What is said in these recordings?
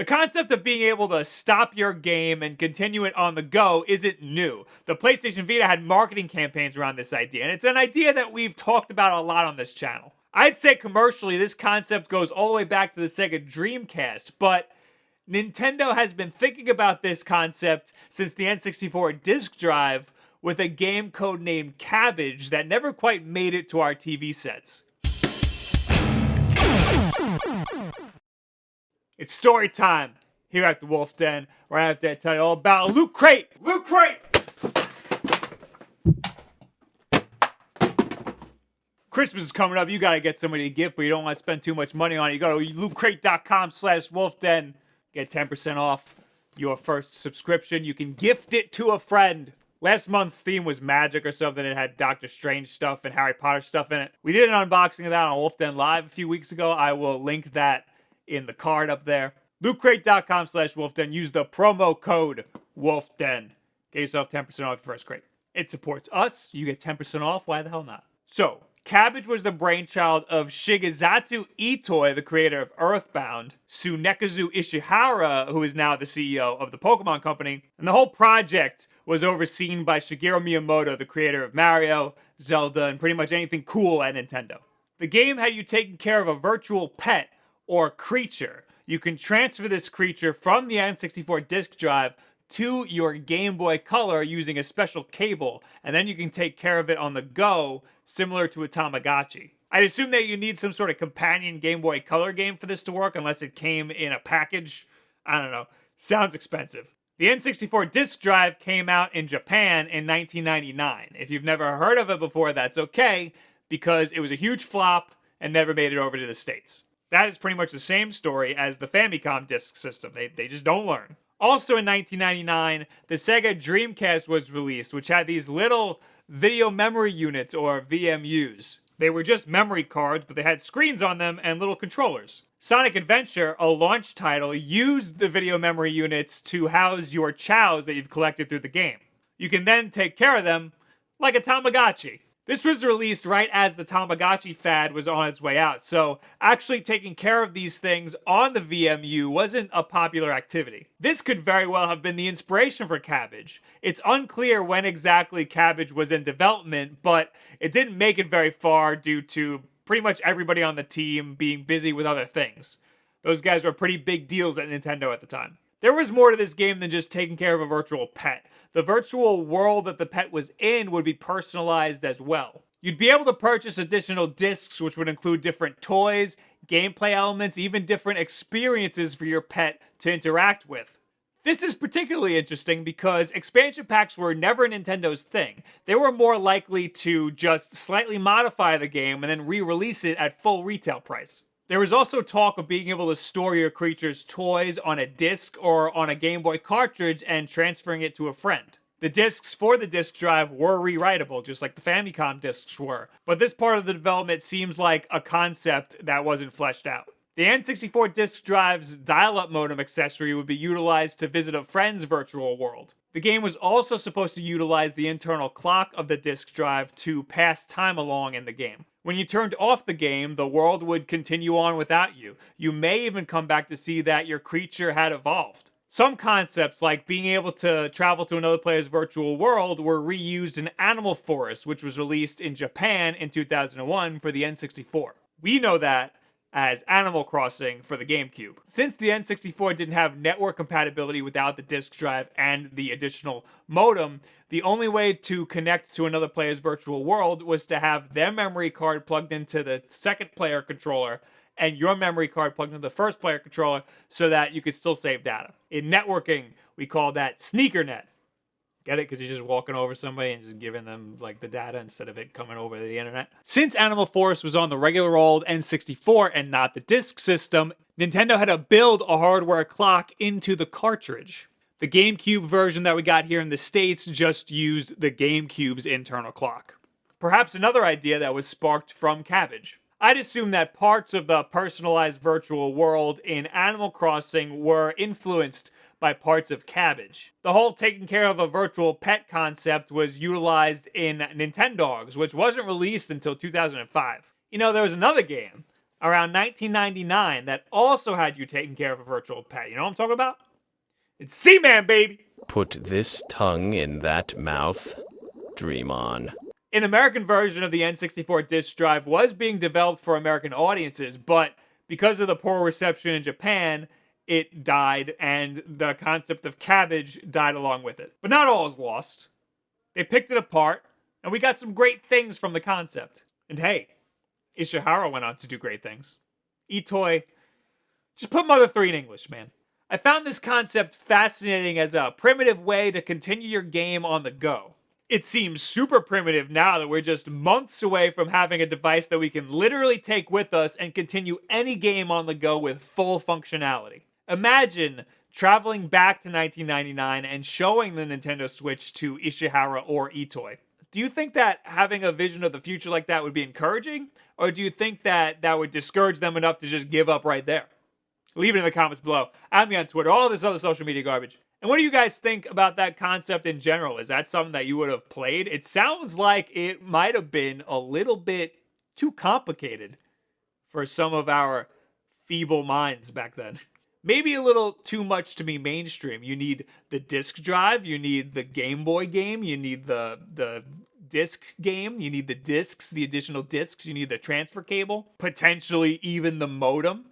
The concept of being able to stop your game and continue it on the go isn't new. The PlayStation Vita had marketing campaigns around this idea, and it's an idea that we've talked about a lot on this channel. I'd say commercially, this concept goes all the way back to the Sega Dreamcast, but Nintendo has been thinking about this concept since the N64 disk drive with a game codenamed Cabbage that never quite made it to our TV sets. It's story time here at the Wulff Den, where I have to tell you all about Loot Crate! Loot Crate! Christmas is coming up. You gotta get somebody a gift, but you don't want to spend too much money on it. You go to lootcrate.com/wolfden. Get 10% off your first subscription. You can gift it to a friend. Last month's theme was magic or something. It had Doctor Strange stuff and Harry Potter stuff in it. We did an unboxing of that on Wulff Den Live a few weeks ago. I will link that in the card up there. lootcrate.com/wolfden. Use the promo code WolfDen. Get yourself 10% off your first crate. It supports us. You get 10% off. Why the hell not? So, Cabbage was the brainchild of Shigesato Itoi, the creator of Earthbound, Tsunekazu Ishihara, who is now the CEO of the Pokémon Company, and the whole project was overseen by Shigeru Miyamoto, the creator of Mario, Zelda, and pretty much anything cool at Nintendo. The game had you taking care of a virtual pet or creature. You can transfer this creature from the N64 disk drive to your Game Boy Color using a special cable, and then you can take care of it on the go, similar to a Tamagotchi. I'd assume that you need some sort of companion Game Boy Color game for this to work, unless it came in a package. I don't know. Sounds expensive. The N64 disk drive came out in Japan in 1999. If you've never heard of it before, that's okay, because it was a huge flop and never made it over to the States. That is pretty much the same story as the Famicom disk system. They just don't learn. Also in 1999, the Sega Dreamcast was released, which had these little video memory units, or VMUs. They were just memory cards, but they had screens on them and little controllers. Sonic Adventure, a launch title, used the video memory units to house your chows that you've collected through the game. You can then take care of them like a Tamagotchi. This was released right as the Tamagotchi fad was on its way out, so actually taking care of these things on the VMU wasn't a popular activity. This could very well have been the inspiration for Cabbage. It's unclear when exactly Cabbage was in development, but it didn't make it very far due to pretty much everybody on the team being busy with other things. Those guys were pretty big deals at Nintendo at the time. There was more to this game than just taking care of a virtual pet. The virtual world that the pet was in would be personalized as well. You'd be able to purchase additional discs, which would include different toys, gameplay elements, even different experiences for your pet to interact with. This is particularly interesting because expansion packs were never Nintendo's thing. They were more likely to just slightly modify the game and then re-release it at full retail price. There was also talk of being able to store your creature's toys on a disc or on a Game Boy cartridge and transferring it to a friend. The discs for the disk drive were rewritable, just like the Famicom discs were, but this part of the development seems like a concept that wasn't fleshed out. The N64 disk drive's dial-up modem accessory would be utilized to visit a friend's virtual world. The game was also supposed to utilize the internal clock of the disk drive to pass time along in the game. When you turned off the game, the world would continue on without you. You may even come back to see that your creature had evolved. Some concepts, like being able to travel to another player's virtual world, were reused in Animal Forest, which was released in Japan in 2001 for the N64. We know that as Animal Crossing for the GameCube. Since the N64 didn't have network compatibility without the disk drive and the additional modem, the only way to connect to another player's virtual world was to have their memory card plugged into the second player controller and your memory card plugged into the first player controller so that you could still save data. In networking, we call that SneakerNet. Get it? Because you're just walking over somebody and just giving them like the data instead of it coming over the internet. Since Animal Forest was on the regular old N64 and not the disk system, Nintendo had to build a hardware clock into the cartridge. The GameCube version that we got here in the States just used the GameCube's internal clock. Perhaps another idea that was sparked from Cabbage. I'd assume that parts of the personalized virtual world in Animal Crossing were influenced by parts of Cabbage. The whole taking care of a virtual pet concept was utilized in Nintendogs, which wasn't released until 2005. You know, there was another game around 1999 that also had you taking care of a virtual pet. You know what I'm talking about? It's Seaman, baby! Put this tongue in that mouth. Dream on. An American version of the N64 disk drive was being developed for American audiences, but because of the poor reception in Japan, it died, and the concept of Cabbage died along with it. But not all is lost. They picked it apart, and we got some great things from the concept. And hey, Ishihara went on to do great things. Itoi, just put Mother 3 in English, man. I found this concept fascinating as a primitive way to continue your game on the go. It seems super primitive now that we're just months away from having a device that we can literally take with us and continue any game on the go with full functionality. Imagine traveling back to 1999 and showing the Nintendo Switch to Ishihara or Itoi. Do you think that having a vision of the future like that would be encouraging? Or do you think that that would discourage them enough to just give up right there? Leave it in the comments below. Add me on Twitter, all this other social media garbage. And what do you guys think about that concept in general? Is that something that you would have played? It sounds like it might have been a little bit too complicated for some of our feeble minds back then. Maybe a little too much to be mainstream. You need the disc drive, you need the Game Boy game, you need the disc game, you need the discs, the additional discs, you need the transfer cable, potentially even the modem.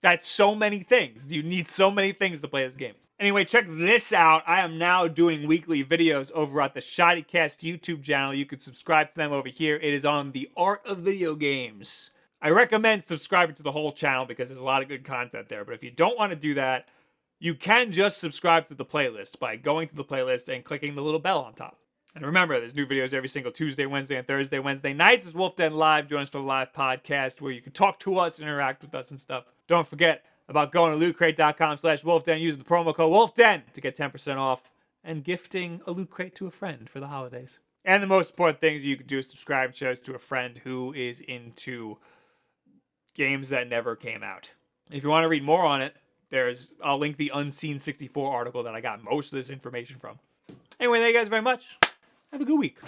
That's so many things. You need so many things to play this game. Anyway, check this out. I am now doing weekly videos over at the ShoddyCast YouTube channel. You can subscribe to them over here. It is on the art of video games. I recommend subscribing to the whole channel because there's a lot of good content there. But if you don't want to do that, you can just subscribe to the playlist by going to the playlist and clicking the little bell on top. And remember, there's new videos every single Tuesday, Wednesday, and Thursday. Wednesday nights is Wulff Den Live. Join us for the live podcast where you can talk to us and interact with us and stuff. Don't forget about going to lootcrate.com/WulffDen using the promo code WulffDen to get 10% off and gifting a Loot Crate to a friend for the holidays. And the most important things you can do is subscribe and share this to a friend who is into games that never came out. If you want to read more on it, I'll link the Unseen 64 article that I got most of this information from. Anyway, thank you guys very much. Have a good week.